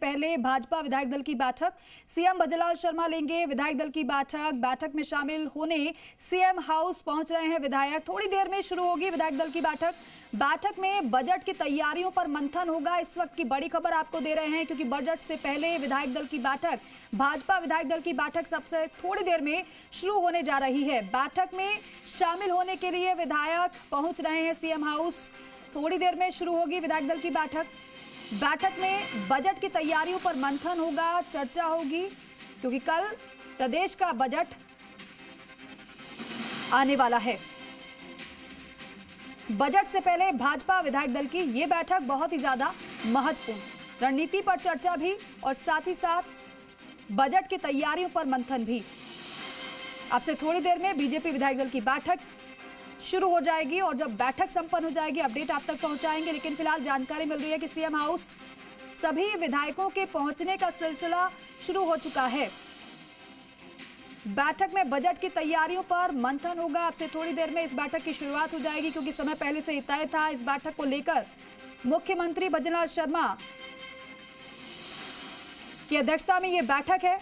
पहले भाजपा विधायक दल की बैठक, सीएम भजनलाल शर्मा लेंगे विधायक दल की बैठक। बैठक में शामिल होने सीएम हाउस पहुंच रहे हैं विधायक। थोड़ी देर में शुरू होगी विधायक दल की बैठक। बैठक में बजट की तैयारियों पर मंथन होगा। इस वक्त की बड़ी खबर आपको दे रहे हैं, क्योंकि बजट से पहले विधायक दल की बैठक, भाजपा विधायक दल की बैठक सबसे थोड़ी देर में शुरू होने जा रही है। बैठक में शामिल होने के लिए विधायक पहुंच रहे हैं सीएम हाउस। थोड़ी देर में शुरू होगी विधायक दल की बैठक। बैठक में बजट की तैयारियों पर मंथन होगा, चर्चा होगी, क्योंकि कल प्रदेश का बजट आने वाला है। बजट से पहले भाजपा विधायक दल की यह बैठक बहुत ही ज्यादा महत्वपूर्ण, रणनीति पर चर्चा भी और साथ ही साथ बजट की तैयारियों पर मंथन भी। अब से थोड़ी देर में बीजेपी विधायक दल की बैठक शुरू हो जाएगी और जब बैठक संपन्न हो जाएगी अपडेट आप तक पहुंचाएंगे। लेकिन फिलहाल जानकारी मिल रही है कि सीएम हाउस सभी विधायकों के पहुंचने का सिलसिला शुरू हो चुका है। बैठक में बजट की तैयारियों पर मंथन होगा। अब से थोड़ी देर में इस बैठक की शुरुआत हो जाएगी, क्योंकि समय पहले से ही तय था। इस बैठक को लेकर मुख्यमंत्री भजनलाल शर्मा की अध्यक्षता में यह बैठक है।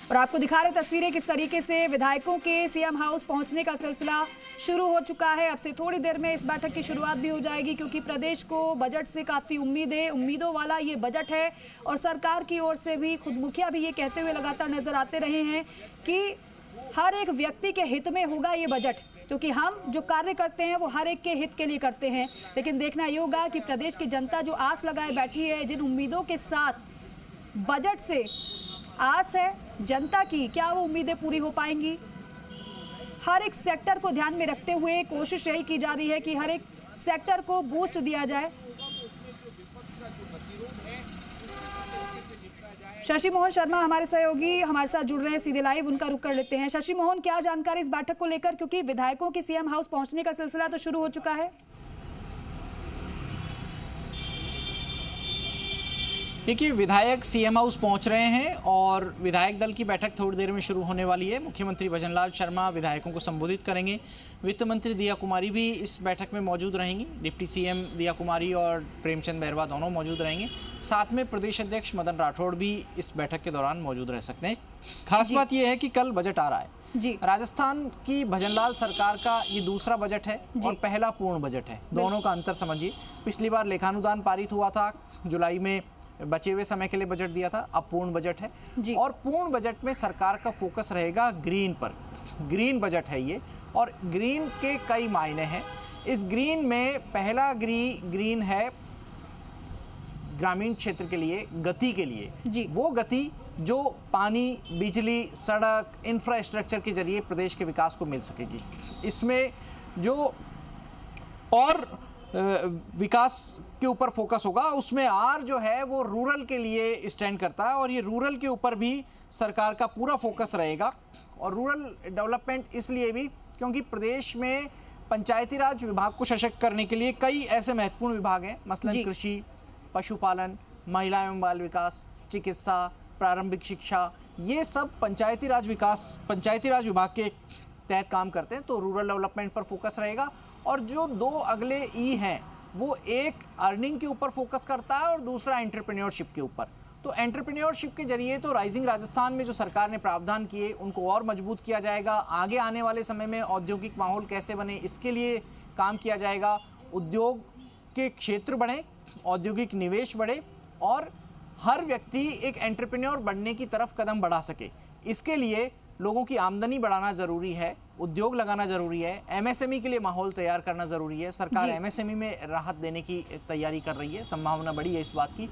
और आपको दिखा रहे तस्वीरें किस तरीके से विधायकों के सीएम हाउस पहुंचने का सिलसिला शुरू हो चुका है। अब से थोड़ी देर में इस बैठक की शुरुआत भी हो जाएगी, क्योंकि प्रदेश को बजट से काफी उम्मीदों वाला ये बजट है। और सरकार की ओर से भी खुद मुखिया भी ये कहते हुए लगातार नजर आते रहे हैं कि हर एक व्यक्ति के हित में होगा ये बजट, क्योंकि हम जो कार्य करते हैं वो हर एक के हित के लिए करते हैं। लेकिन देखना ये होगा कि प्रदेश की जनता जो आस लगाए बैठी है, जिन उम्मीदों के साथ बजट से आस है जनता की, क्या वो उम्मीदें पूरी हो पाएंगी। हर एक सेक्टर को ध्यान में रखते हुए कोशिश यही की जा रही है कि हर एक सेक्टर को बूस्ट दिया जाए। शशि मोहन शर्मा हमारे सहयोगी हमारे साथ जुड़ रहे हैं सीधे लाइव, उनका रुख कर लेते हैं। शशि मोहन, क्या जानकारी इस बैठक को लेकर, क्योंकि विधायकों की सीएम हाउस पहुंचने का सिलसिला तो शुरू हो चुका है। देखिए, विधायक सीएम हाउस पहुंच रहे हैं और विधायक दल की बैठक थोड़ी देर में शुरू होने वाली है। मुख्यमंत्री भजनलाल शर्मा विधायकों को संबोधित करेंगे। वित्त मंत्री दिया कुमारी भी इस बैठक में मौजूद रहेंगी। डिप्टी सीएम दिया कुमारी और प्रेमचंद बैरवा दोनों मौजूद रहेंगे। साथ में प्रदेश अध्यक्ष मदन राठौड़ भी इस बैठक के दौरान मौजूद रह सकते हैं। खास बात यह है कि कल बजट आ रहा है जी। राजस्थान की भजनलाल सरकार का ये दूसरा बजट है और पहला पूर्ण बजट है। दोनों का अंतर समझिए। पिछली बार लेखानुदान पारित हुआ था, जुलाई में बचे हुए समय के लिए बजट दिया था। अब पूर्ण बजट है और पूर्ण बजट में सरकार का फोकस रहेगा ग्रीन पर। ग्रीन बजट है ये, और ग्रीन के कई मायने हैं। इस ग्रीन में पहला ग्रीन है ग्रामीण क्षेत्र के लिए, गति के लिए। वो गति जो पानी, बिजली, सड़क, इंफ्रास्ट्रक्चर के जरिए प्रदेश के विकास को मिल सकेगी। इसमें जो और विकास के ऊपर फोकस होगा, उसमें आर जो है वो रूरल के लिए स्टैंड करता है और ये रूरल के ऊपर भी सरकार का पूरा फोकस रहेगा। और रूरल डेवलपमेंट इसलिए भी क्योंकि प्रदेश में पंचायती राज विभाग को सशक्त करने के लिए कई ऐसे महत्वपूर्ण विभाग हैं, मसलन कृषि, पशुपालन, महिला एवं बाल विकास, चिकित्सा, प्रारंभिक शिक्षा, ये सब पंचायती राज विभाग के तहत काम करते हैं। तो रूरल डेवलपमेंट पर फोकस रहेगा। और जो दो अगले ई हैं, वो एक अर्निंग के ऊपर फोकस करता है और दूसरा एंटरप्रेन्योरशिप के ऊपर। तो एंटरप्रेन्योरशिप के जरिए तो राइजिंग राजस्थान में जो सरकार ने प्रावधान किए उनको और मजबूत किया जाएगा। आगे आने वाले समय में औद्योगिक माहौल कैसे बने, इसके लिए काम किया जाएगा। उद्योग के क्षेत्र बढ़े, औद्योगिक निवेश बढ़े और हर व्यक्ति एक एंटरप्रेन्योर बनने की तरफ कदम बढ़ा सके। इसके लिए लोगों की आमदनी बढ़ाना जरूरी है, उद्योग लगाना जरूरी है, एमएसएमई के लिए माहौल तैयार करना जरूरी है। सरकार एमएसएमई में राहत देने की तैयारी कर रही है, संभावना बड़ी है इस बात की।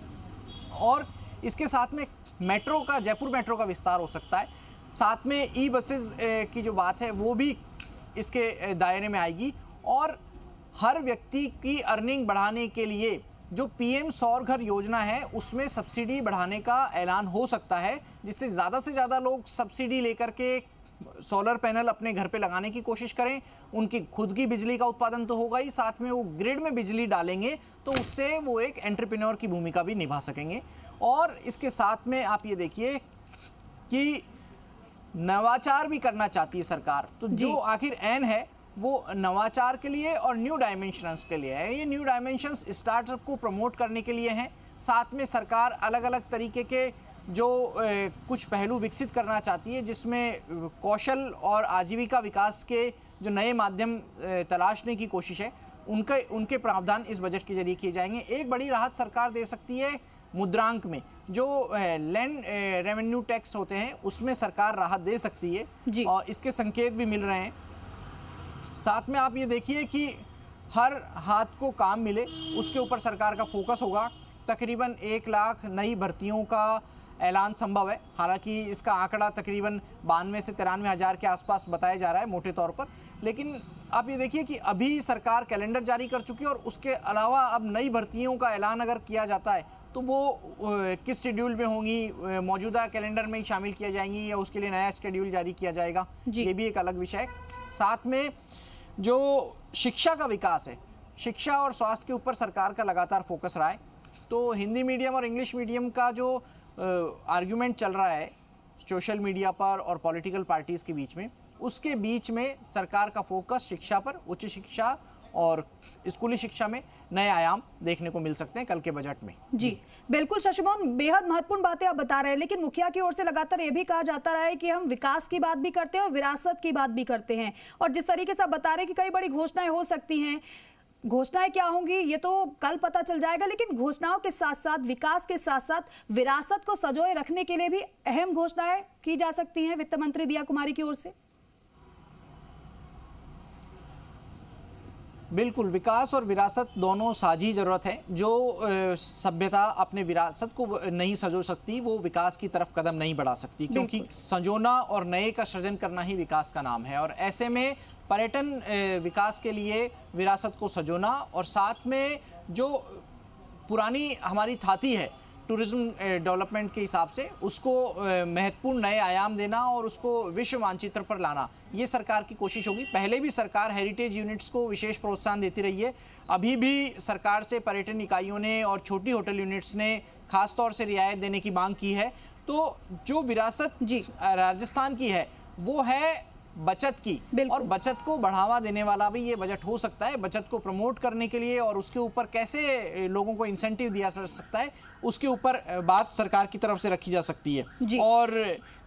और इसके साथ में मेट्रो का, जयपुर मेट्रो का विस्तार हो सकता है। साथ में ई बसेस की जो बात है वो भी इसके दायरे में आएगी। और हर व्यक्ति की अर्निंग बढ़ाने के लिए जो पीएम सौर घर योजना है उसमें सब्सिडी बढ़ाने का ऐलान हो सकता है, जिससे ज़्यादा से ज़्यादा लोग सब्सिडी लेकर के सोलर पैनल अपने घर पे लगाने की कोशिश करें। उनकी खुद की बिजली का उत्पादन तो होगा ही, साथ में वो ग्रिड में बिजली डालेंगे तो उससे वो एक एंटरप्रेन्योर की भूमिका भी निभा सकेंगे। और इसके साथ में आप ये देखिए कि नवाचार भी करना चाहती है सरकार। तो जो आखिर एन है वो नवाचार के लिए और न्यू डायमेंशंस के लिए है। ये न्यू डायमेंशंस स्टार्टअप को प्रमोट करने के लिए हैं। साथ में सरकार अलग अलग तरीके के जो कुछ पहलू विकसित करना चाहती है, जिसमें कौशल और आजीविका विकास के जो नए माध्यम तलाशने की कोशिश है, उनके प्रावधान इस बजट के जरिए किए जाएंगे। एक बड़ी राहत सरकार दे सकती है मुद्रांक में, जो लैंड रेवेन्यू टैक्स होते हैं उसमें सरकार राहत दे सकती है और इसके संकेत भी मिल रहे हैं। साथ में आप ये देखिए कि हर हाथ को काम मिले, उसके ऊपर सरकार का फोकस होगा। तकरीबन 1 लाख नई भर्तियों का ऐलान संभव है। हालांकि इसका आंकड़ा तकरीबन 92 से 93 हज़ार के आसपास बताया जा रहा है मोटे तौर पर, लेकिन आप ये देखिए कि अभी सरकार कैलेंडर जारी कर चुकी है और उसके अलावा अब नई भर्तियों का ऐलान अगर किया जाता है तो वो किस शेड्यूल में होंगी, मौजूदा कैलेंडर में ही शामिल किया जाएंगी या उसके लिए नया शेड्यूल जारी किया जाएगा, ये भी एक अलग विषय है। साथ में जो शिक्षा का विकास है, शिक्षा और स्वास्थ्य के ऊपर सरकार का लगातार फोकस रहा है। तो हिंदी मीडियम और इंग्लिश मीडियम का जो आर्ग्यूमेंट चल रहा है सोशल मीडिया पर और पॉलिटिकल पार्टीज के बीच में, उसके बीच में सरकार का फोकस शिक्षा पर, उच्च शिक्षा और स्कूली शिक्षा में नए आयाम देखने को मिल सकते हैं कल के बजट में। जी बिल्कुल शशि मोहन, बेहद महत्वपूर्ण बातें आप बता रहे हैं, लेकिन मुखिया की ओर से लगातार ये भी कहा जाता रहा है कि हम विकास की बात भी करते हैं और विरासत की बात भी करते हैं, और जिस तरीके से आप बता रहे हैं कि कई बड़ी घोषणाएं हो सकती हैं, घोषणाएं क्या होंगी ये तो कल पता चल जाएगा, लेकिन घोषणाओं के साथ साथ, विकास के साथ साथ विरासत को संजोए रखने के लिए भी अहम घोषणाएं की जा सकती हैं वित्त मंत्री दिया कुमारी की ओर से। बिल्कुल, विकास और विरासत दोनों साझी जरूरत है। जो सभ्यता अपने विरासत को नहीं संजो सकती वो विकास की तरफ कदम नहीं बढ़ा सकती, क्योंकि संजोना और नए का सृजन करना ही विकास का नाम है। और ऐसे में पर्यटन विकास के लिए विरासत को संजोना और साथ में जो पुरानी हमारी थाती है टूरिज्म डेवलपमेंट के हिसाब से, उसको महत्वपूर्ण नए आयाम देना और उसको विश्व मानचित्र पर लाना, ये सरकार की कोशिश होगी। पहले भी सरकार हेरिटेज यूनिट्स को विशेष प्रोत्साहन देती रही है। अभी भी सरकार से पर्यटन इकाइयों ने और छोटी होटल यूनिट्स ने खास तौर से रियायत देने की मांग की है। तो जो विरासत राजस्थान की है वो है बचत की, और बचत को बढ़ावा देने वाला भी ये बजट हो सकता है। बचत को प्रमोट करने के लिए और उसके ऊपर कैसे लोगों को इंसेंटिव दिया जा सकता है, उसके ऊपर बात सरकार की तरफ से रखी जा सकती है। और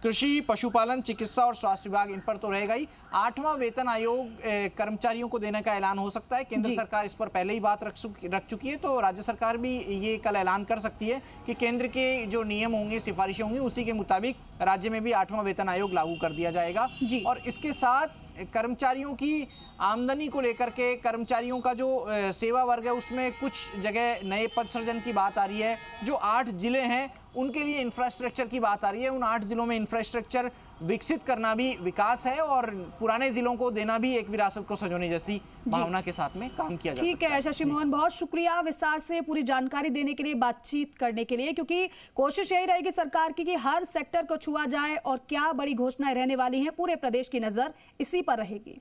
कृषि, पशुपालन, चिकित्सा और स्वास्थ्य विभाग इन पर तो रहेगा ही। 8वां वेतन आयोग कर्मचारियों को देने का ऐलान हो सकता है। केंद्र सरकार इस पर पहले ही बात रख चुकी है, तो राज्य सरकार भी ये कल ऐलान कर सकती है कि केंद्र के जो नियम होंगे, सिफारिशें होंगी, उसी के मुताबिक राज्य में भी 8वां वेतन आयोग लागू कर दिया जाएगा। और इसके साथ कर्मचारियों की आमदनी को लेकर के, कर्मचारियों का जो सेवा वर्ग है उसमें कुछ जगह नए पद सृजन की बात आ रही है। जो 8 जिले हैं उनके लिए इंफ्रास्ट्रक्चर की बात आ रही है। उन 8 जिलों में इंफ्रास्ट्रक्चर विकसित करना भी विकास है और पुराने जिलों को देना भी एक विरासत को सजोने जैसी भावना के साथ में काम किया जा सकता है। ठीक है शशि मोहन, बहुत शुक्रिया विस्तार से पूरी जानकारी देने के लिए, बातचीत करने के लिए, क्योंकि कोशिश यही रहेगी सरकार की कि हर सेक्टर को छुआ जाए और क्या बड़ी घोषणाएं रहने वाली हैं, पूरे प्रदेश की नजर इसी पर रहेगी।